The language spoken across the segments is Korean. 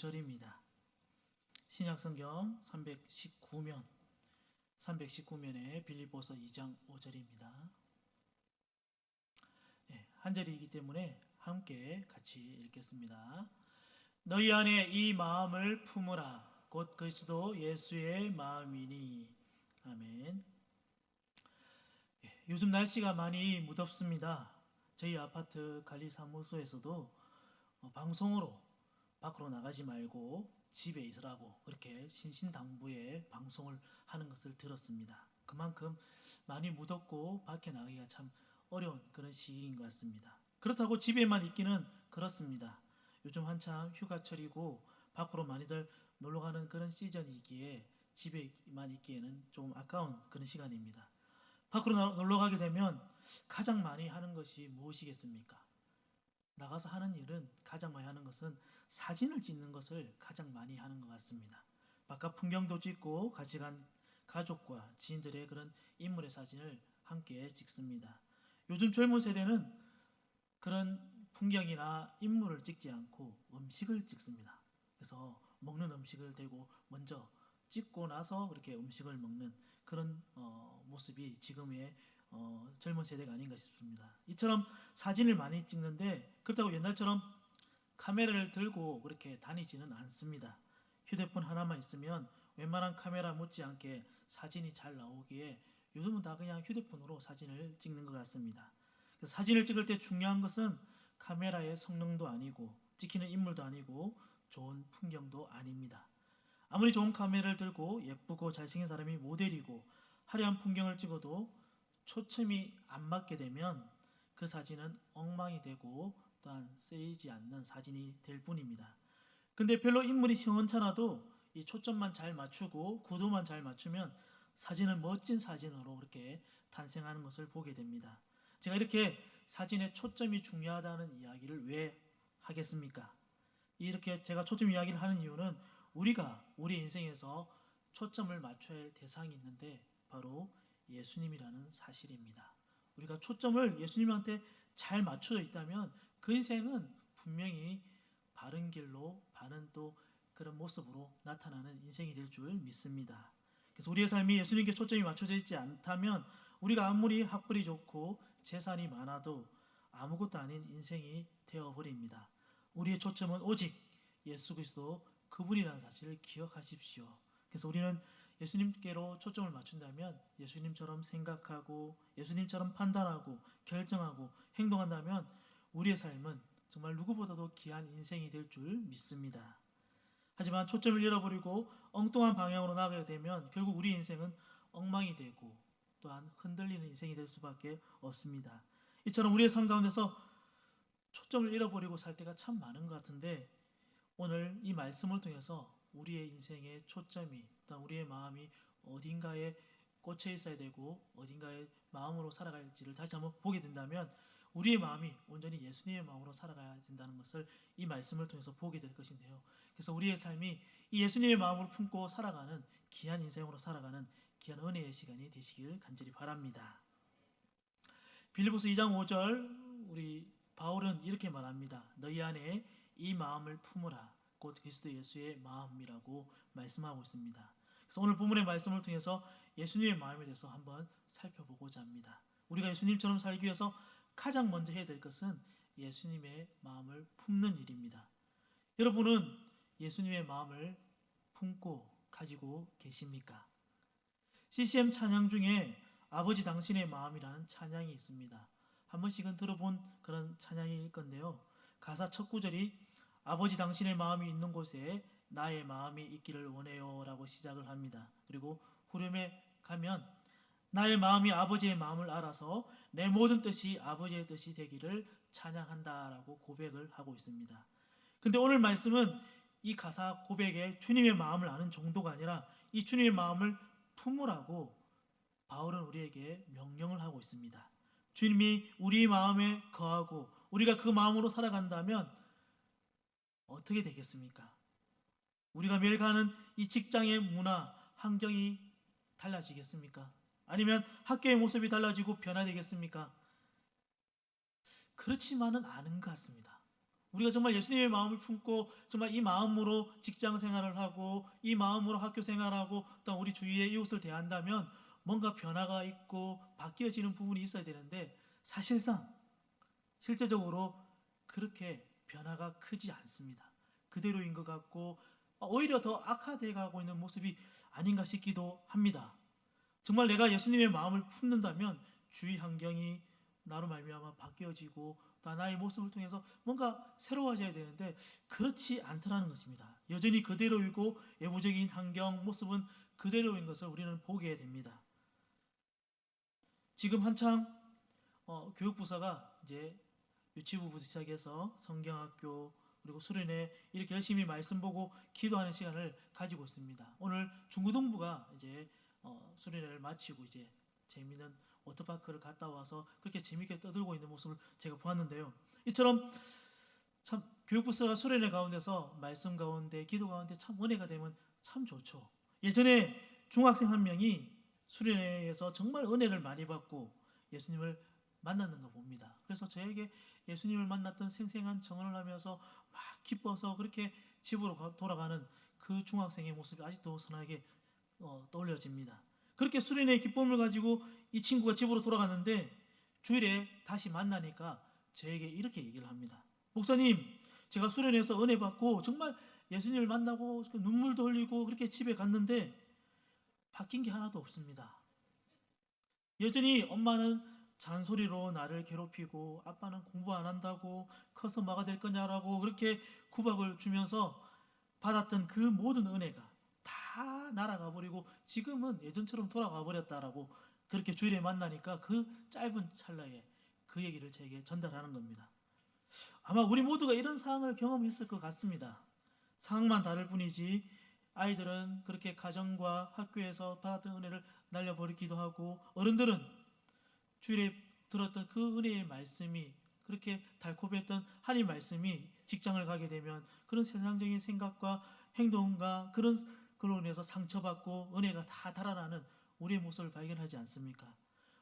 5절입니다. 신약성경 319면에 빌립보서 2장 5절입니다. 한 절이기 때문에 함께 같이 읽겠습니다. 너희 안에 이 마음을 품으라. 곧 그리스도 예수의 마음이니. 아멘. 요즘 날씨가 많이 무덥습니다. 저희 아파트 관리사무소에서도 방송으로 밖으로 나가지 말고 집에 있으라고 그렇게 신신당부에 방송을 하는 것을 들었습니다. 그만큼 많이 무덥고 밖에 나가기가 참 어려운 그런 시기인 것 같습니다. 그렇다고 집에만 있기는 그렇습니다. 요즘 한참 휴가철이고 밖으로 많이들 놀러가는 그런 시즌이기에 집에만 있기에는 좀 아까운 그런 시간입니다. 밖으로 놀러가게 되면 가장 많이 하는 것이 무엇이겠습니까? 나가서 하는 일은 가장 많이 하는 것은 사진을 찍는 것을 가장 많이 하는 것 같습니다. 바깥 풍경도 찍고 같이 간 가족과 지인들의 그런 인물의 사진을 함께 찍습니다. 요즘 젊은 세대는 그런 풍경이나 인물을 찍지 않고 음식을 찍습니다. 그래서 먹는 음식을 대고 먼저 찍고 나서 그렇게 음식을 먹는 그런 모습이 지금의 젊은 세대가 아닌가 싶습니다. 이처럼 사진을 많이 찍는데 그렇다고 옛날처럼 카메라를 들고 그렇게 다니지는 않습니다. 휴대폰 하나만 있으면 웬만한 카메라 못지않게 사진이 잘 나오기에 요즘은 다 그냥 휴대폰으로 사진을 찍는 것 같습니다. 사진을 찍을 때 중요한 것은 카메라의 성능도 아니고 찍히는 인물도 아니고 좋은 풍경도 아닙니다. 아무리 좋은 카메라를 들고 예쁘고 잘생긴 사람이 모델이고 화려한 풍경을 찍어도 초점이 안 맞게 되면 그 사진은 엉망이 되고 또한 쓰이지 않는 사진이 될 뿐입니다. 근데 별로 인물이 시원찮아도 이 초점만 잘 맞추고 구도만 잘 맞추면 사진은 멋진 사진으로 그렇게 탄생하는 것을 보게 됩니다. 제가 이렇게 사진의 초점이 중요하다는 이야기를 왜 하겠습니까? 이렇게 제가 초점 이야기를 하는 이유는 우리가 우리 인생에서 초점을 맞춰야 할 대상이 있는데 바로 예수님이라는 사실입니다. 우리가 초점을 예수님한테 잘 맞춰져 있다면 그 인생은 분명히 바른 길로 바른 또 그런 모습으로 나타나는 인생이 될 줄 믿습니다. 그래서 우리의 삶이 예수님께 초점이 맞춰져 있지 않다면 우리가 아무리 학벌이 좋고 재산이 많아도 아무것도 아닌 인생이 되어버립니다. 우리의 초점은 오직 예수 그리스도 그분이라는 사실을 기억하십시오. 그래서 우리는 예수님께로 초점을 맞춘다면 예수님처럼 생각하고 예수님처럼 판단하고 결정하고 행동한다면 우리의 삶은 정말 누구보다도 귀한 인생이 될 줄 믿습니다. 하지만 초점을 잃어버리고 엉뚱한 방향으로 나가게 되면 결국 우리 인생은 엉망이 되고 또한 흔들리는 인생이 될 수밖에 없습니다. 이처럼 우리의 삶 가운데서 초점을 잃어버리고 살 때가 참 많은 것 같은데 오늘 이 말씀을 통해서 우리의 인생의 초점이 또한 우리의 마음이 어딘가에 꽂혀 있어야 되고 어딘가에 마음으로 살아갈지를 다시 한번 보게 된다면 우리의 마음이 온전히 예수님의 마음으로 살아가야 된다는 것을 이 말씀을 통해서 보게 될 것인데요. 그래서 우리의 삶이 이 예수님의 마음을 품고 살아가는 귀한 인생으로 살아가는 귀한 은혜의 시간이 되시길 간절히 바랍니다. 빌립보서 2장 5절 우리 바울은 이렇게 말합니다. 너희 안에 이 마음을 품으라. 곧 그리스도 예수의 마음이라고 말씀하고 있습니다. 그래서 오늘 본문의 말씀을 통해서 예수님의 마음에 대해서 한번 살펴보고자 합니다. 우리가 예수님처럼 살기 위해서 가장 먼저 해야 될 것은 예수님의 마음을 품는 일입니다. 여러분은 예수님의 마음을 품고 가지고 계십니까? CCM 찬양 중에 아버지 당신의 마음이라는 찬양이 있습니다. 한 번씩은 들어본 그런 찬양일 건데요. 가사 첫 구절이 아버지 당신의 마음이 있는 곳에 나의 마음이 있기를 원해요 라고 시작을 합니다. 그리고 후렴에 가면 나의 마음이 아버지의 마음을 알아서 내 모든 뜻이 아버지의 뜻이 되기를 찬양한다 라고 고백을 하고 있습니다. 근데 오늘 말씀은 이 가사 고백에 주님의 마음을 아는 정도가 아니라 이 주님의 마음을 품으라고 바울은 우리에게 명령을 하고 있습니다. 주님이 우리 마음에 거하고 우리가 그 마음으로 살아간다면 어떻게 되겠습니까? 우리가 매일 가는 이 직장의 문화, 환경이 달라지겠습니까? 아니면 학교의 모습이 달라지고 변화되겠습니까? 그렇지만은 않은 것 같습니다. 우리가 정말 예수님의 마음을 품고 정말 이 마음으로 직장 생활을 하고 이 마음으로 학교 생활하고 또 우리 주위의 이웃을 대한다면 뭔가 변화가 있고 바뀌어지는 부분이 있어야 되는데 사실상 실제적으로 그렇게 변화가 크지 않습니다. 그대로인 것 같고 오히려 더 악화돼 가고 있는 모습이 아닌가 싶기도 합니다. 정말 내가 예수님의 마음을 품는다면 주위 환경이 나로 말미암아 바뀌어지고 또 나의 모습을 통해서 뭔가 새로워져야 되는데 그렇지 않더라는 것입니다. 여전히 그대로이고 외부적인 환경, 모습은 그대로인 것을 우리는 보게 됩니다. 지금 한창 교육부서가 이제 유치부부터 시작해서 성경학교 그리고 수련회 이렇게 열심히 말씀 보고 기도하는 시간을 가지고 있습니다. 오늘 중고등부가 이제 수련회를 마치고 이제 재미있는 워터파크를 갔다 와서 그렇게 재미있게 떠들고 있는 모습을 제가 보았는데요. 이처럼 참 교육부서가 수련회 가운데서 말씀 가운데 기도 가운데 참 은혜가 되면 참 좋죠. 예전에 중학생 한 명이 수련회에서 정말 은혜를 많이 받고 예수님을 만났는 거 봅니다. 그래서 저에게 예수님을 만났던 생생한 정언을 하면서 막 기뻐서 그렇게 집으로 돌아가는 그 중학생의 모습이 아직도 선하게 떠올려집니다. 그렇게 수련회의 기쁨을 가지고 이 친구가 집으로 돌아갔는데 주일에 다시 만나니까 저에게 이렇게 얘기를 합니다. 목사님, 제가 수련회에서 은혜 받고 정말 예수님을 만나고 눈물도 흘리고 그렇게 집에 갔는데 바뀐 게 하나도 없습니다. 여전히 엄마는 잔소리로 나를 괴롭히고 아빠는 공부 안 한다고 커서 뭐가 될 거냐라고 그렇게 구박을 주면서 받았던 그 모든 은혜가 다 날아가 버리고 지금은 예전처럼 돌아가 버렸다라고 그렇게 주일에 만나니까 그 짧은 찰나에 그 얘기를 제게 전달하는 겁니다. 아마 우리 모두가 이런 상황을 경험했을 것 같습니다. 상황만 다를 뿐이지 아이들은 그렇게 가정과 학교에서 받았던 은혜를 날려버리기도 하고 어른들은 주일에 들었던 그 은혜의 말씀이 그렇게 달콤했던 하나님 말씀이 직장을 가게 되면 그런 세상적인 생각과 행동과 그로 인해서 상처받고 은혜가 다 달아나는 우리의 모습을 발견하지 않습니까?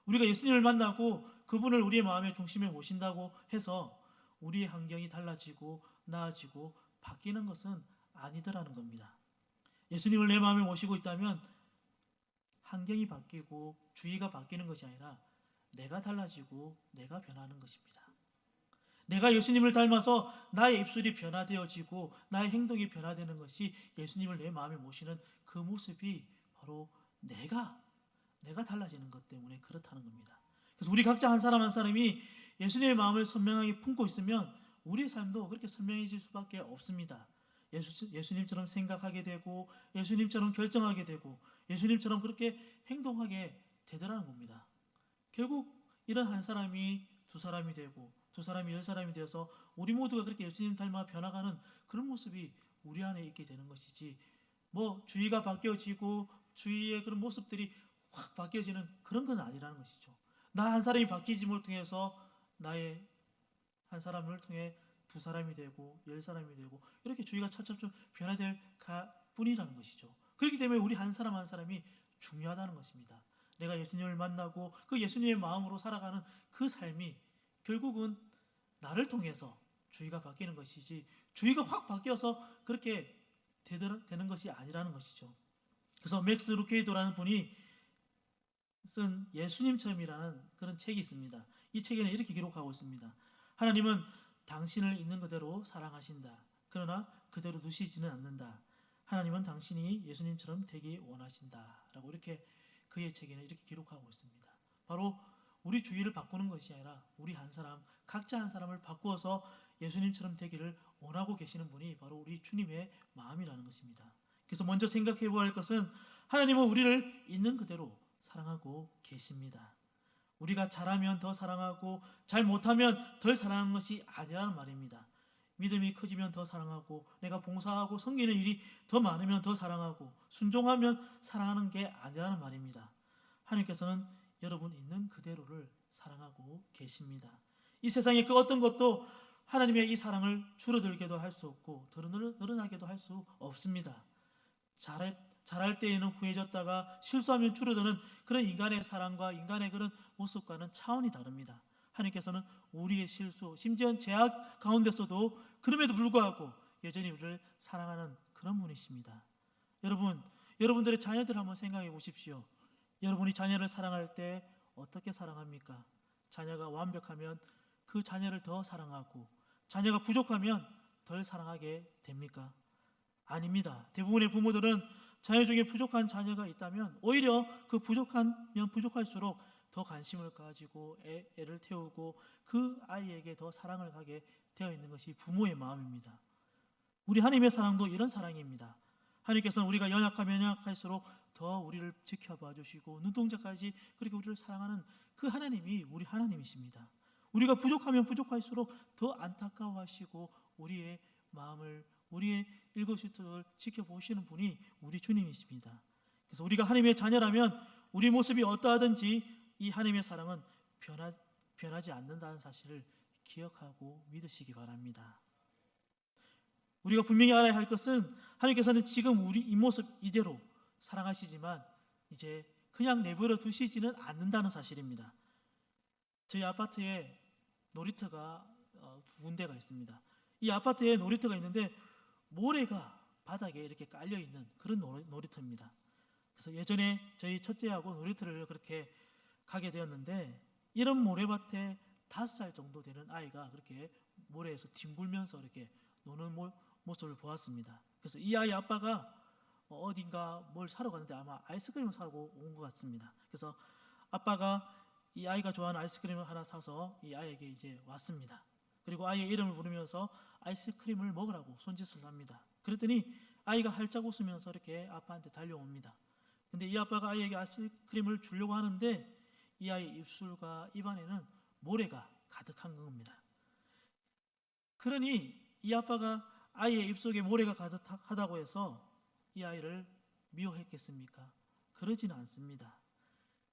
우리가 예수님을 만나고 그분을 우리의 마음의 중심에 모신다고 해서 우리의 환경이 달라지고 나아지고 바뀌는 것은 아니더라는 겁니다. 예수님을 내 마음에 모시고 있다면 환경이 바뀌고 주위가 바뀌는 것이 아니라 내가 달라지고 내가 변하는 것입니다. 내가 예수님을 닮아서 나의 입술이 변화되어지고 나의 행동이 변화되는 것이 예수님을 내 마음에 모시는 그 모습이 바로 내가 달라지는 것 때문에 그렇다는 겁니다. 그래서 우리 각자 한 사람 한 사람이 예수님의 마음을 선명하게 품고 있으면 우리의 삶도 그렇게 선명해질 수밖에 없습니다. 예수님처럼 생각하게 되고 예수님처럼 결정하게 되고 예수님처럼 그렇게 행동하게 되더라는 겁니다. 결국 이런 한 사람이 두 사람이 되고 두 사람이 열 사람이 되어서 우리 모두가 그렇게 예수님 닮아 변화가는 그런 모습이 우리 안에 있게 되는 것이지 뭐 주위가 바뀌어지고 주위의 그런 모습들이 확 바뀌어지는 그런 건 아니라는 것이죠. 나 한 사람이 바뀌짐을 통해서 나의 한 사람을 통해 두 사람이 되고 열 사람이 되고 이렇게 주위가 차츰 변화될 뿐이라는 것이죠. 그렇기 때문에 우리 한 사람 한 사람이 중요하다는 것입니다. 내가 예수님을 만나고 그 예수님의 마음으로 살아가는 그 삶이 결국은 나를 통해서 주위가 바뀌는 것이지 주위가 확 바뀌어서 그렇게 되는 것이 아니라는 것이죠. 그래서 맥스 루케이도라는 분이 쓴 예수님처럼이라는 그런 책이 있습니다. 이 책에는 이렇게 기록하고 있습니다. 하나님은 당신을 있는 그대로 사랑하신다. 그러나 그대로 두시지는 않는다. 하나님은 당신이 예수님처럼 되기 원하신다. 라고 이렇게 그의 책에는 이렇게 기록하고 있습니다. 바로 우리 주위를 바꾸는 것이 아니라 우리 한 사람, 각자 한 사람을 바꾸어서 예수님처럼 되기를 원하고 계시는 분이 바로 우리 주님의 마음이라는 것입니다. 그래서 먼저 생각해 보아야 할 것은 하나님은 우리를 있는 그대로 사랑하고 계십니다. 우리가 잘하면 더 사랑하고 잘 못하면 덜 사랑하는 것이 아니라는 말입니다. 믿음이 커지면 더 사랑하고 내가 봉사하고 섬기는 일이 더 많으면 더 사랑하고 순종하면 사랑하는 게 아니라는 말입니다. 하나님께서는 여러분 있는 그대로를 사랑하고 계십니다. 이 세상에 그 어떤 것도 하나님의 이 사랑을 줄어들게도 할 수 없고 더 늘어나게도 할 수 없습니다. 잘할 때에는 후해졌다가 실수하면 줄어드는 그런 인간의 사랑과 인간의 그런 모습과는 차원이 다릅니다. 하나님께서는 우리의 실수, 심지어 죄악 가운데서도 그럼에도 불구하고 여전히 우리를 사랑하는 그런 분이십니다. 여러분들의 자녀들 한번 생각해 보십시오. 여러분이 자녀를 사랑할 때 어떻게 사랑합니까? 자녀가 완벽하면 그 자녀를 더 사랑하고, 자녀가 부족하면 덜 사랑하게 됩니까? 아닙니다. 대부분의 부모들은 자녀 중에 부족한 자녀가 있다면 오히려 그 부족하면 부족할수록 더 관심을 가지고 애를 태우고 그 아이에게 더 사랑을 가게 되어 있는 것이 부모의 마음입니다. 우리 하나님의 사랑도 이런 사랑입니다. 하나님께서는 우리가 연약하면 연약할수록 더 우리를 지켜봐 주시고 눈동자까지 그렇게 우리를 사랑하는 그 하나님이 우리 하나님이십니다. 우리가 부족하면 부족할수록 더 안타까워하시고 우리의 마음을, 우리의 일거수일투족을 지켜보시는 분이 우리 주님이십니다. 그래서 우리가 하나님의 자녀라면 우리 모습이 어떠하든지 이 하나님의 사랑은 변하지 않는다는 사실을 기억하고 믿으시기 바랍니다. 우리가 분명히 알아야 할 것은 하나님께서는 지금 우리 이 모습 이대로 사랑하시지만 이제 그냥 내버려 두시지는 않는다는 사실입니다. 저희 아파트에 놀이터가 두 군데가 있습니다. 이 아파트에 놀이터가 있는데 모래가 바닥에 이렇게 깔려 있는 그런 놀이터입니다. 그래서 예전에 저희 첫째하고 놀이터를 그렇게 가게 되었는데 이런 모래밭에 5살 정도 되는 아이가 그렇게 모래에서 뒹굴면서 이렇게 노는 모습을 보았습니다. 그래서 이 아이 아빠가 어딘가 뭘 사러 갔는데 아마 아이스크림을 사고 온 것 같습니다. 그래서 아빠가 이 아이가 좋아하는 아이스크림을 하나 사서 이 아이에게 이제 왔습니다. 그리고 아이의 이름을 부르면서 아이스크림을 먹으라고 손짓을 합니다. 그랬더니 아이가 활짝 웃으면서 이렇게 아빠한테 달려옵니다. 근데 이 아빠가 아이에게 아이스크림을 주려고 하는데 이 아이의 입술과 입안에는 모래가 가득한 겁니다. 그러니 이 아빠가 아이의 입속에 모래가 가득하다고 해서 이 아이를 미워했겠습니까? 그러지는 않습니다.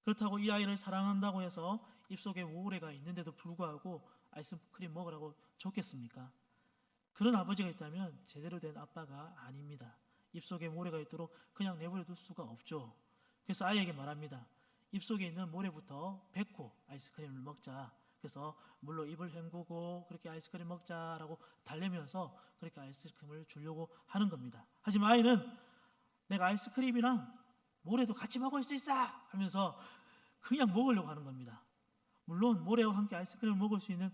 그렇다고 이 아이를 사랑한다고 해서 입속에 모래가 있는데도 불구하고 아이스크림 먹으라고 줬겠습니까? 그런 아버지가 있다면 제대로 된 아빠가 아닙니다. 입속에 모래가 있도록 그냥 내버려 둘 수가 없죠. 그래서 아이에게 말합니다. 입속에 있는 모래부터 뱉고 아이스크림을 먹자. 그래서 물로 입을 헹구고 그렇게 아이스크림 먹자라고 달래면서 그렇게 아이스크림을 주려고 하는 겁니다. 하지만 아이는 내가 아이스크림이랑 모래도 같이 먹을 수 있어 하면서 그냥 먹으려고 하는 겁니다. 물론 모래와 함께 아이스크림을 먹을 수 있는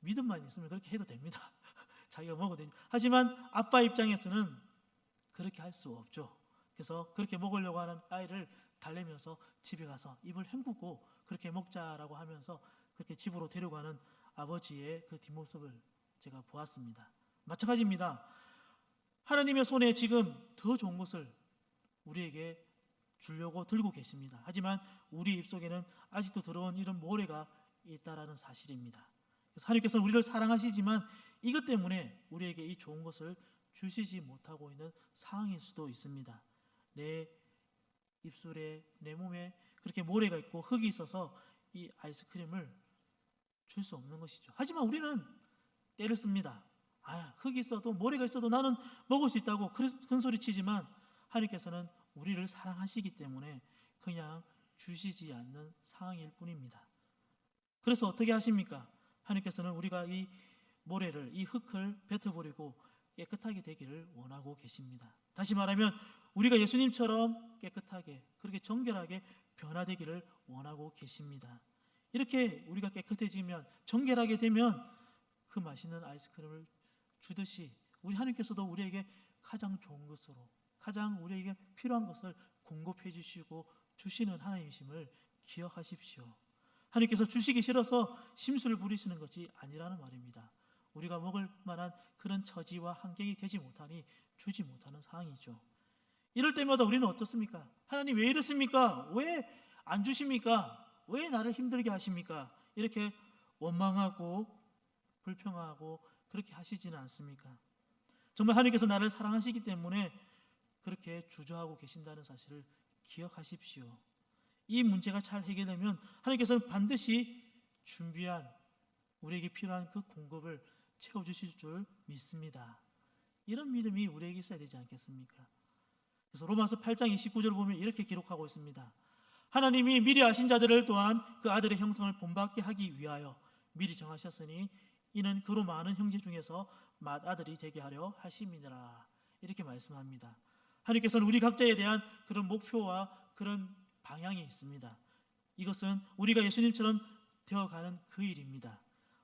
믿음만 있으면 그렇게 해도 됩니다. 자기가 먹어도 됩니다. 하지만 아빠 입장에서는 그렇게 할 수 없죠. 그래서 그렇게 먹으려고 하는 아이를 달래면서 집에 가서 입을 헹구고 그렇게 먹자라고 하면서 그렇게 집으로 데려가는 아버지의 그 뒷모습을 제가 보았습니다. 마찬가지입니다. 하나님의 손에 지금 더 좋은 것을 우리에게 주려고 들고 계십니다. 하지만 우리 입속에는 아직도 들어온 이런 모래가 있다라는 사실입니다. 그래서 하나님께서는 우리를 사랑하시지만 이것 때문에 우리에게 이 좋은 것을 주시지 못하고 있는 상황일 수도 있습니다. 내 입술에, 내 몸에 그렇게 모래가 있고 흙이 있어서 이 아이스크림을 줄 수 없는 것이죠. 하지만 우리는 때를 씁니다. 흙이 있어도 모래가 있어도 나는 먹을 수 있다고 큰 소리 치지만 하나님께서는 우리를 사랑하시기 때문에 그냥 주시지 않는 상황일 뿐입니다. 그래서 어떻게 하십니까? 하나님께서는 우리가 이 모래를, 이 흙을 뱉어버리고 깨끗하게 되기를 원하고 계십니다. 다시 말하면 우리가 예수님처럼 깨끗하게, 그렇게 정결하게 변화되기를 원하고 계십니다. 이렇게 우리가 깨끗해지면, 정결하게 되면 그 맛있는 아이스크림을 주듯이 우리 하나님께서도 우리에게 가장 좋은 것으로, 가장 우리에게 필요한 것을 공급해 주시고 주시는 하나님이심을 기억하십시오. 하나님께서 주시기 싫어서 심술을 부리시는 것이 아니라는 말입니다. 우리가 먹을 만한 그런 처지와 환경이 되지 못하니 주지 못하는 상황이죠. 이럴 때마다 우리는 어떻습니까? 하나님 왜 이러십니까? 왜 안 주십니까? 왜 나를 힘들게 하십니까? 이렇게 원망하고 불평하고 그렇게 하시지는 않습니까? 정말 하나님께서 나를 사랑하시기 때문에 그렇게 주저하고 계신다는 사실을 기억하십시오. 이 문제가 잘 해결되면 하나님께서는 반드시 준비한 우리에게 필요한 그 공급을 채워주실 줄 믿습니다. 이런 믿음이 우리에게 있어야 되지 않겠습니까? 그래서 로마서 8장 29절을 보면 이렇게 기록하고 있습니다. 하나님이 미리 아신 자들을 또한 그 아들의 형상을 본받게 하기 위하여 미리 정하셨으니 이는 그로 많은 형제 중에서 맏아들이 되게 하려 하심이니라. 이렇게 말씀합니다. 하나님께서는 우리 각자에 대한 그런 목표와 그런 방향이 있습니다. 이것은 우리가 예수님처럼 되어가는 그 일입니다.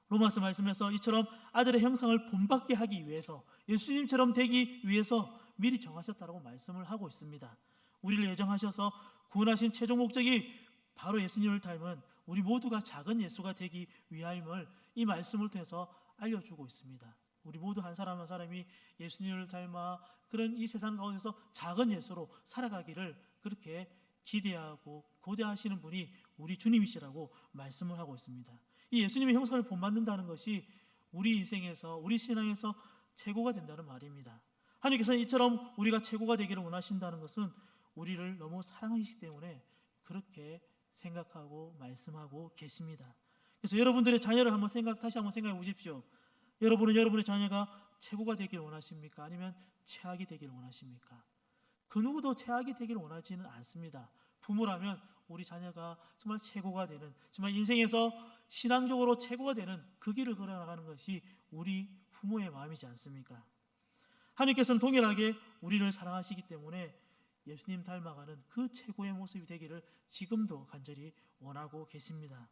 로마서 말씀에서 이처럼 아들의 형상을 본받게 하기 위해서, 예수님처럼 되기 위해서 미리 정하셨다고 말씀을 하고 있습니다. 우리를 예정하셔서 구원하신 최종 목적이 바로 예수님을 닮은 우리 모두가 작은 예수가 되기 위함을 이 말씀을 통해서 알려주고 있습니다. 우리 모두 한 사람 한 사람이 예수님을 닮아 그런 이 세상 가운데서 작은 예수로 살아가기를 그렇게 기대하고 고대하시는 분이 우리 주님이시라고 말씀을 하고 있습니다. 이 예수님의 형상을 본받는다는 것이 우리 인생에서, 우리 신앙에서 최고가 된다는 말입니다. 하나님께서는 이처럼 우리가 최고가 되기를 원하신다는 것은 우리를 너무 사랑하시기 때문에 그렇게 생각하고 말씀하고 계십니다. 그래서 여러분들의 자녀를 다시 한번 생각해 보십시오. 여러분은 여러분의 자녀가 최고가 되기를 원하십니까? 아니면 최악이 되기를 원하십니까? 그 누구도 최악이 되기를 원하지는 않습니다. 부모라면 우리 자녀가 정말 최고가 되는, 정말 인생에서 신앙적으로 최고가 되는 그 길을 걸어나가는 것이 우리 부모의 마음이지 않습니까? 하나님께서는 동일하게 우리를 사랑하시기 때문에 예수님 닮아가는 그 최고의 모습이 되기를 지금도 간절히 원하고 계십니다.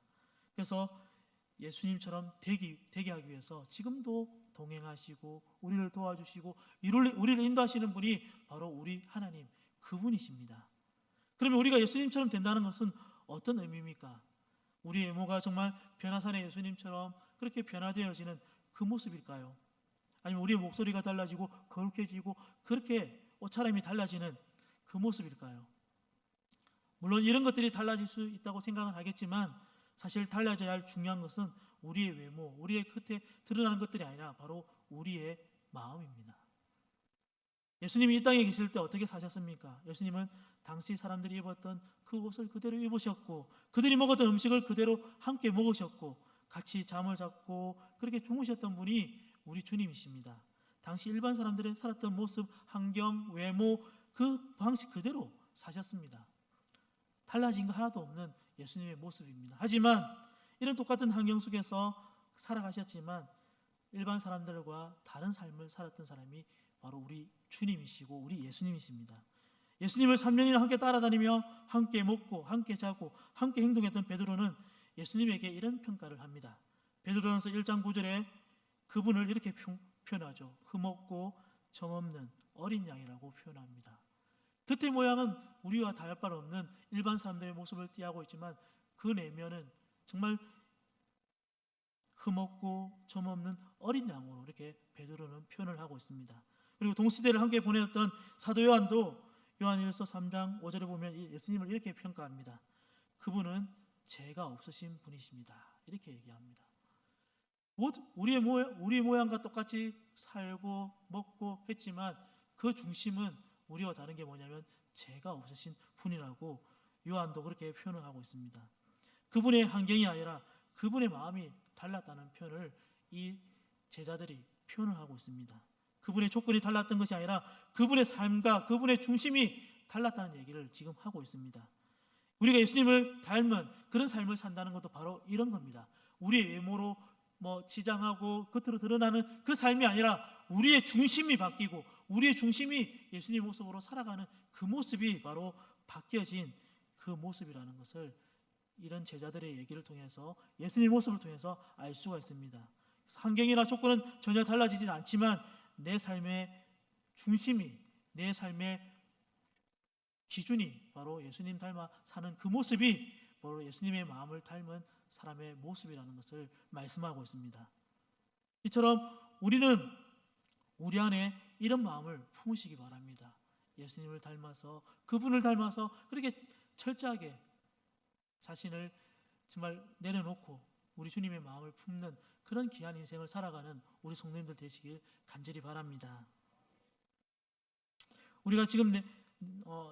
그래서 예수님처럼 되게 하기 위해서 지금도 동행하시고 우리를 도와주시고 우리를 인도하시는 분이 바로 우리 하나님, 그분이십니다. 그러면 우리가 예수님처럼 된다는 것은 어떤 의미입니까? 우리 외모가 정말 변화산의 예수님처럼 그렇게 변화되어지는 그 모습일까요? 아니면 우리의 목소리가 달라지고 거룩해지고 그렇게 옷차림이 달라지는 그 모습일까요? 물론 이런 것들이 달라질 수 있다고 생각은 하겠지만 사실 달라져야 할 중요한 것은 우리의 외모, 우리의 겉에 드러나는 것들이 아니라 바로 우리의 마음입니다. 예수님이 이 땅에 계실 때 어떻게 사셨습니까? 예수님은 당시 사람들이 입었던 그 옷을 그대로 입으셨고 그들이 먹었던 음식을 그대로 함께 먹으셨고 같이 잠을 잤고 그렇게 주무셨던 분이 우리 주님이십니다. 당시 일반 사람들이 살았던 모습, 환경, 외모 그 방식 그대로 사셨습니다. 달라진 거 하나도 없는 예수님의 모습입니다. 하지만 이런 똑같은 환경 속에서 살아가셨지만 일반 사람들과 다른 삶을 살았던 사람이 바로 우리 주님이시고 우리 예수님이십니다. 예수님을 3년이나 함께 따라다니며 함께 먹고 함께 자고 함께 행동했던 베드로는 예수님에게 이런 평가를 합니다. 베드로전서 1장 9절에 그분을 이렇게 표현하죠. 흠없고 정없는 어린 양이라고 표현합니다. 겉의 모양은 우리와 다를 바 없는 일반 사람들의 모습을 띠하고 있지만 그 내면은 정말 흠없고 점없는 어린 양으로 이렇게 베드로는 표현을 하고 있습니다. 그리고 동시대를 함께 보내었던 사도 요한도 요한일서 3장 5절에 보면 예수님을 이렇게 평가합니다. 그분은 죄가 없으신 분이십니다. 이렇게 얘기합니다. 우리의 모양과 똑같이 살고 먹고 했지만 그 중심은 우리와 다른 게 뭐냐면 죄가 없으신 분이라고 요한도 그렇게 표현을 하고 있습니다. 그분의 환경이 아니라 그분의 마음이 달랐다는 표현을 이 제자들이 표현을 하고 있습니다. 그분의 조건이 달랐던 것이 아니라 그분의 삶과 그분의 중심이 달랐다는 얘기를 지금 하고 있습니다. 우리가 예수님을 닮은 그런 삶을 산다는 것도 바로 이런 겁니다. 우리의 외모로 치장하고 겉으로 드러나는 그 삶이 아니라 우리의 중심이 바뀌고 우리의 중심이 예수님 모습으로 살아가는 그 모습이 바로 바뀌어진 그 모습이라는 것을 이런 제자들의 얘기를 통해서 예수님 모습을 통해서 알 수가 있습니다. 환경이나 조건은 전혀 달라지진 않지만 내 삶의 중심이, 내 삶의 기준이 바로 예수님 닮아 사는 그 모습이 바로 예수님의 마음을 닮은 사람의 모습이라는 것을 말씀하고 있습니다. 이처럼 우리는 우리 안에 이런 마음을 품으시기 바랍니다. 예수님을 닮아서 그분을 닮아서 그렇게 철저하게 자신을 정말 내려놓고 우리 주님의 마음을 품는 그런 귀한 인생을 살아가는 우리 성도님들 되시길 간절히 바랍니다. 우리가 지금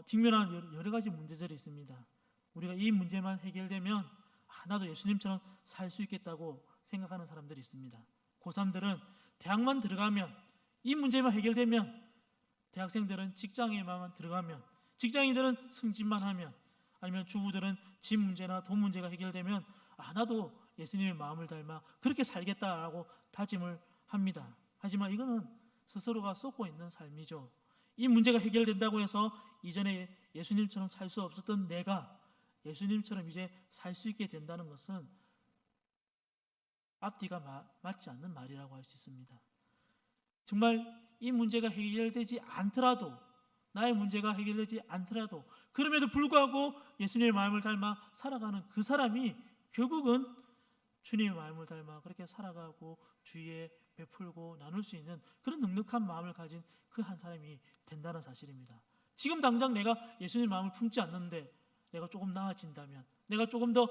직면한 여러 가지 문제들이 있습니다. 우리가 이 문제만 해결되면 나도 예수님처럼 살 수 있겠다고 생각하는 사람들이 있습니다. 고3들은 대학만 들어가면 이 문제만 해결되면, 대학생들은 직장에만 들어가면, 직장인들은 승진만 하면, 아니면 주부들은 집 문제나 돈 문제가 해결되면 나도 예수님의 마음을 닮아 그렇게 살겠다라고 다짐을 합니다. 하지만 이거는 스스로가 쏟고 있는 삶이죠. 이 문제가 해결된다고 해서 이전에 예수님처럼 살 수 없었던 내가 예수님처럼 이제 살 수 있게 된다는 것은 앞뒤가 맞지 않는 말이라고 할 수 있습니다. 정말 이 문제가 해결되지 않더라도, 나의 문제가 해결되지 않더라도, 그럼에도 불구하고 예수님의 마음을 닮아 살아가는 그 사람이 결국은 주님의 마음을 닮아 그렇게 살아가고 주위에 베풀고 나눌 수 있는 그런 넉넉한 마음을 가진 그 한 사람이 된다는 사실입니다. 지금 당장 내가 예수님의 마음을 품지 않는데 내가 조금 나아진다면, 내가 조금 더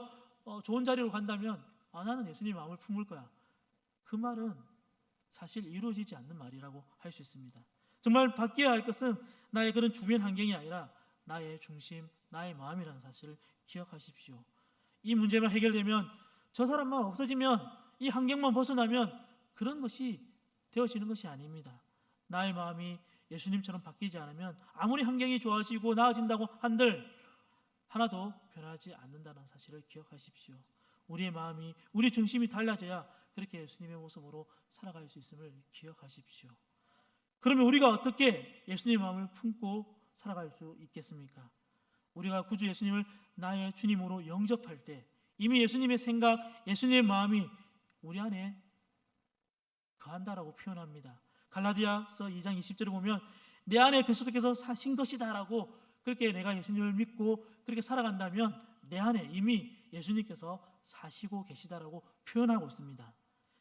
좋은 자리로 간다면 나는 예수님의 마음을 품을 거야. 그 말은 사실 이루어지지 않는 말이라고 할 수 있습니다. 정말 바뀌어야 할 것은 나의 그런 주변 환경이 아니라 나의 중심, 나의 마음이라는 사실을 기억하십시오. 이 문제만 해결되면, 저 사람만 없어지면, 이 환경만 벗어나면 그런 것이 되어지는 것이 아닙니다. 나의 마음이 예수님처럼 바뀌지 않으면 아무리 환경이 좋아지고 나아진다고 한들 하나도 변하지 않는다는 사실을 기억하십시오. 우리의 마음이, 우리 중심이 달라져야 그렇게 예수님의 모습으로 살아갈 수 있음을 기억하십시오. 그러면 우리가 어떻게 예수님의 마음을 품고 살아갈 수 있겠습니까? 우리가 구주 예수님을 나의 주님으로 영접할 때 이미 예수님의 생각, 예수님의 마음이 우리 안에 거한다라고 표현합니다. 갈라디아서 2장 20절을 보면 내 안에 그리스도께서 사신 것이다라고, 그렇게 내가 예수님을 믿고 그렇게 살아간다면 내 안에 이미 예수님께서 사시고 계시다라고 표현하고 있습니다.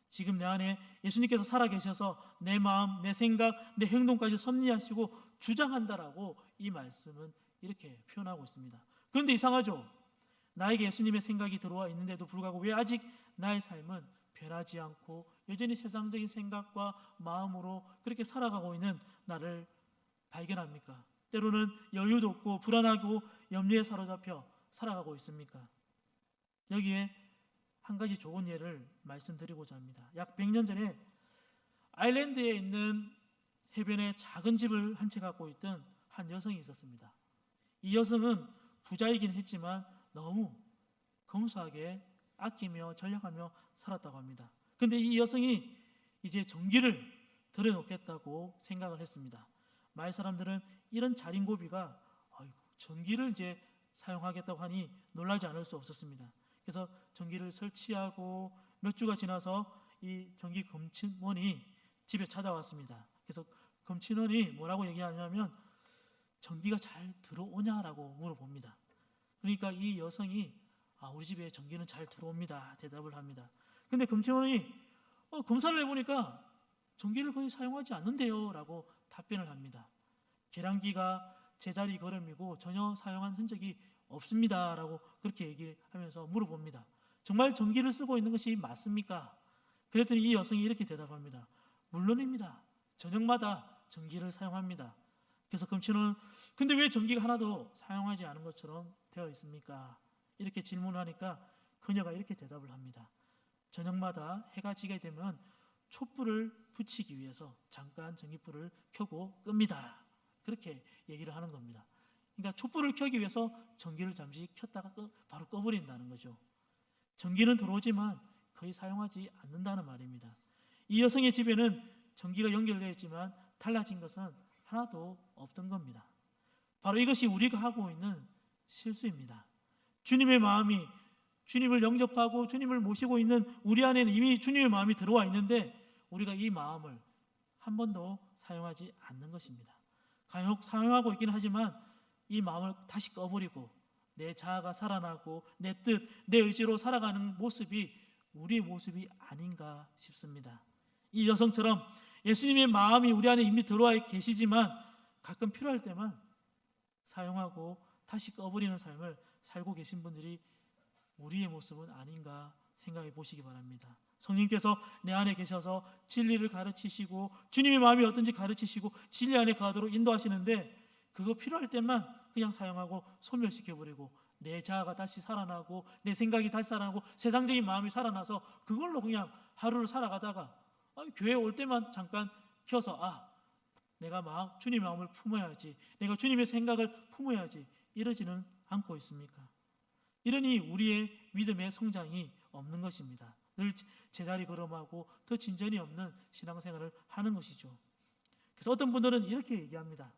지금 내 안에 예수님께서 살아 계셔서 내 마음, 내 생각, 내 행동까지 섭리하시고 주장한다라고 이 말씀은 이렇게 표현하고 있습니다. 그런데 이상하죠? 나에게 예수님의 생각이 들어와 있는데도 불구하고 왜 아직 나의 삶은 변하지 않고 여전히 세상적인 생각과 마음으로 그렇게 살아가고 있는 나를 발견합니까? 때로는 여유도 없고 불안하고 염려에 사로잡혀 살아가고 있습니까? 여기에 한 가지 좋은 예를 말씀드리고자 합니다. 약 100년 전에 아일랜드에 있는 해변에 작은 집을 한 채 갖고 있던 한 여성이 있었습니다. 이 여성은 부자이긴 했지만 너무 검소하게 아끼며 전략하며 살았다고 합니다. 그런데 이 여성이 이제 전기를 들여놓겠다고 생각을 했습니다. 마을 사람들은 이런 자린고비가 전기를 이제 사용하겠다고 하니 놀라지 않을 수 없었습니다. 그래서 전기를 설치하고 몇 주가 지나서 이 전기 검침원이 집에 찾아왔습니다. 그래서 검침원이 뭐라고 얘기하냐면 전기가 잘 들어오냐라고 물어봅니다. 그러니까 이 여성이 우리 집에 전기는 잘 들어옵니다 대답을 합니다. 근데 검침원이 검사를 해보니까 전기를 거의 사용하지 않는데요 라고 답변을 합니다. 계량기가 제자리 걸음이고 전혀 사용한 흔적이 없습니다 라고 그렇게 얘기를 하면서 물어봅니다. 정말 전기를 쓰고 있는 것이 맞습니까? 그랬더니 이 여성이 이렇게 대답합니다. 물론입니다. 저녁마다 전기를 사용합니다. 그래서 검침원은 근데 왜 전기가 하나도 사용하지 않은 것처럼 되어 있습니까? 이렇게 질문하니까 그녀가 이렇게 대답을 합니다. 저녁마다 해가 지게 되면 촛불을 붙이기 위해서 잠깐 전기불을 켜고 끕니다. 그렇게 얘기를 하는 겁니다. 그러니까 촛불을 켜기 위해서 전기를 잠시 켰다가 바로 꺼버린다는 거죠. 전기는 들어오지만 거의 사용하지 않는다는 말입니다. 이 여성의 집에는 전기가 연결되어 있지만 달라진 것은 하나도 없던 겁니다. 바로 이것이 우리가 하고 있는 실수입니다. 주님의 마음이, 주님을 영접하고 주님을 모시고 있는 우리 안에는 이미 주님의 마음이 들어와 있는데 우리가 이 마음을 한 번도 사용하지 않는 것입니다. 간혹 사용하고 있긴 하지만 이 마음을 다시 꺼버리고 내 자아가 살아나고 내 뜻, 내 의지로 살아가는 모습이 우리의 모습이 아닌가 싶습니다. 이 여성처럼 예수님의 마음이 우리 안에 이미 들어와 계시지만 가끔 필요할 때만 사용하고 다시 꺼버리는 삶을 살고 계신 분들이 우리의 모습은 아닌가 생각해 보시기 바랍니다. 성령께서 내 안에 계셔서 진리를 가르치시고 주님의 마음이 어떤지 가르치시고 진리 안에 가도록 인도하시는데 그거 필요할 때만 그냥 사용하고 소멸시켜버리고 내 자아가 다시 살아나고 내 생각이 다시 살아나고 세상적인 마음이 살아나서 그걸로 그냥 하루를 살아가다가 교회 올 때만 잠깐 켜서 내가 주님의 마음을 품어야지, 내가 주님의 생각을 품어야지 이러지는 않고 있습니까? 이러니 우리의 믿음의 성장이 없는 것입니다. 늘 제자리 걸음하고 더 진전이 없는 신앙생활을 하는 것이죠. 그래서 어떤 분들은 이렇게 얘기합니다.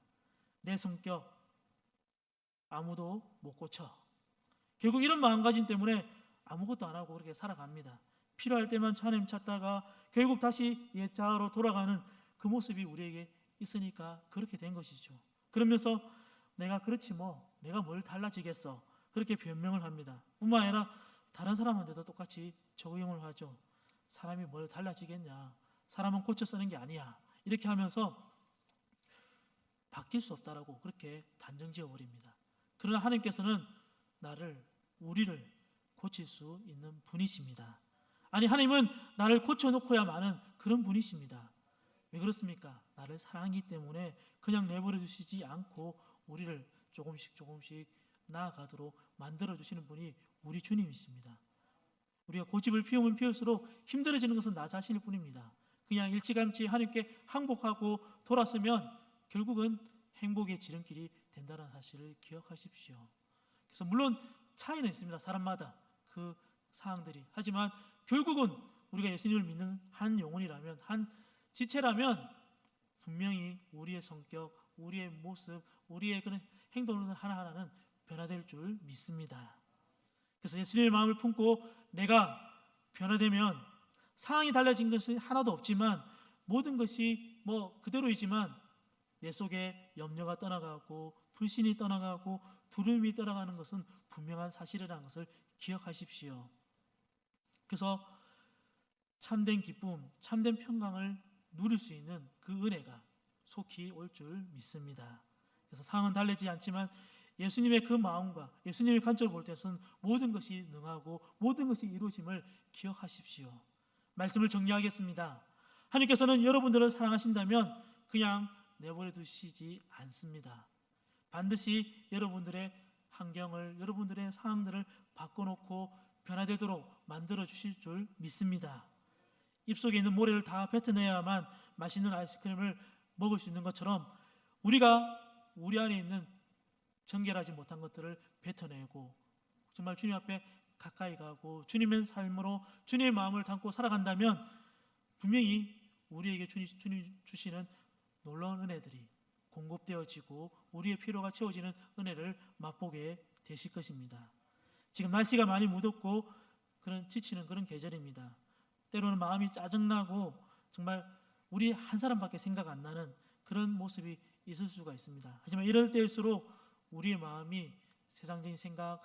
내 성격 아무도 못 고쳐. 결국 이런 마음가짐 때문에 아무것도 안 하고 그렇게 살아갑니다. 필요할 때만 하나님 찾다가 결국 다시 옛자로 돌아가는 그 모습이 우리에게 있으니까 그렇게 된 것이죠. 그러면서 내가 그렇지 뭐 내가 뭘 달라지겠어 그렇게 변명을 합니다. 뿐만 아니라 다른 사람한테도 똑같이 적용을 하죠. 사람이 뭘 달라지겠냐, 사람은 고쳐 쓰는 게 아니야, 이렇게 하면서 바뀔 수 없다라고 그렇게 단정 지어버립니다. 그러나 하나님께서는 우리를 고칠 수 있는 분이십니다. 아니, 하나님은 나를 고쳐놓고야 마는 그런 분이십니다. 왜 그렇습니까? 나를 사랑하기 때문에 그냥 내버려 두시지 않고 우리를 조금씩 나아가도록 만들어주시는 분이 우리 주님이십니다. 우리가 고집을 피우면 피울수록 힘들어지는 것은 나 자신일 뿐입니다. 그냥 일찌감치 하나님께 항복하고 돌아서면 결국은 행복의 지름길이 된다는 사실을 기억하십시오. 그래서 물론 차이는 있습니다. 사람마다 그 사항들이. 하지만 결국은 우리가 예수님을 믿는 한 영혼이라면, 한 지체라면 분명히 우리의 성격, 우리의 모습, 우리의 그런 행동은 하나하나는 변화될 줄 믿습니다. 그래서 예수님의 마음을 품고 내가 변화되면 상황이 달라진 것은 하나도 없지만 모든 것이 그대로이지만 내 속에 염려가 떠나가고 불신이 떠나가고 두려움이 떠나가는 것은 분명한 사실이라는 것을 기억하십시오. 그래서 참된 기쁨, 참된 평강을 누릴 수 있는 그 은혜가 속히 올 줄 믿습니다. 그래서 상황은 달라지지 않지만 예수님의 그 마음과 예수님의 관점을 볼 때는 모든 것이 능하고 모든 것이 이루어짐을 기억하십시오. 말씀을 정리하겠습니다. 하나님께서는 여러분들을 사랑하신다면 그냥 내버려 두시지 않습니다. 반드시 여러분들의 환경을, 여러분들의 상황들을 바꿔놓고 변화되도록 만들어 주실 줄 믿습니다. 입속에 있는 모래를 다 뱉어내야만 맛있는 아이스크림을 먹을 수 있는 것처럼 우리가 우리 안에 있는 정결하지 못한 것들을 뱉어내고 정말 주님 앞에 가까이 가고 주님의 삶으로 주님의 마음을 담고 살아간다면 분명히 우리에게 주님 주시는 놀라운 은혜들이 공급되어지고 우리의 필요가 채워지는 은혜를 맛보게 되실 것입니다. 지금 날씨가 많이 무덥고 그런 지치는 그런 계절입니다. 때로는 마음이 짜증나고 정말 우리 한 사람밖에 생각 안 나는 그런 모습이 있을 수가 있습니다. 하지만 이럴 때일수록 우리의 마음이 세상적인 생각,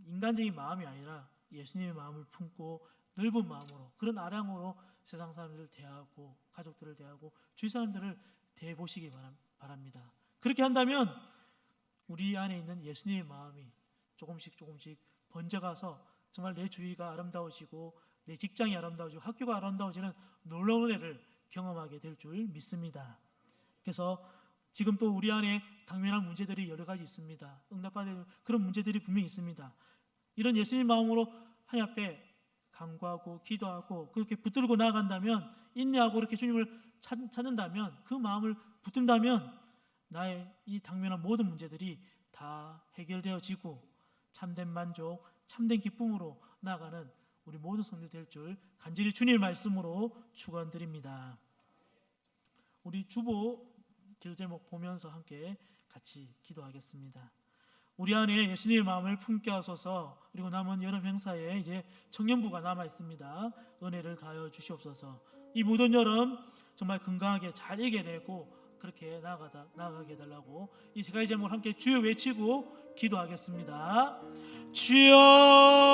인간적인 마음이 아니라 예수님의 마음을 품고 넓은 마음으로, 그런 아량으로 세상 사람들을 대하고 가족들을 대하고 주위 사람들을 대해보시기 바랍니다. 그렇게 한다면 우리 안에 있는 예수님의 마음이 조금씩 번져가서 정말 내 주위가 아름다워지고 내 직장이 아름다워지고 학교가 아름다워지는 놀라운 은혜를 경험하게 될 줄 믿습니다. 그래서 지금 또 우리 안에 당면한 문제들이 여러 가지 있습니다. 응답받아야 되는 그런 문제들이 분명히 있습니다. 이런 예수님 마음으로 하나님 앞에 간구하고 기도하고 그렇게 붙들고 나아간다면, 인내하고 이렇게 주님을 찾는다면, 그 마음을 붙든다면 나의 이 당면한 모든 문제들이 다 해결되어지고 참된 만족, 참된 기쁨으로 나아가는 우리 모든 성도 될 줄 간절히 주님의 말씀으로 축원드립니다. 우리 주보 기도 제목 보면서 함께 같이 기도하겠습니다. 우리 안에 예수님의 마음을 품게 하소서. 그리고 남은 여름 행사에 이제 청년부가 남아 있습니다. 은혜를 다하여 주시옵소서. 이 무더운 여름 정말 건강하게 잘 이겨내고 그렇게 나아가게 해달라고 이 세 가지 제목을 함께 주여 외치고 기도하겠습니다. 주여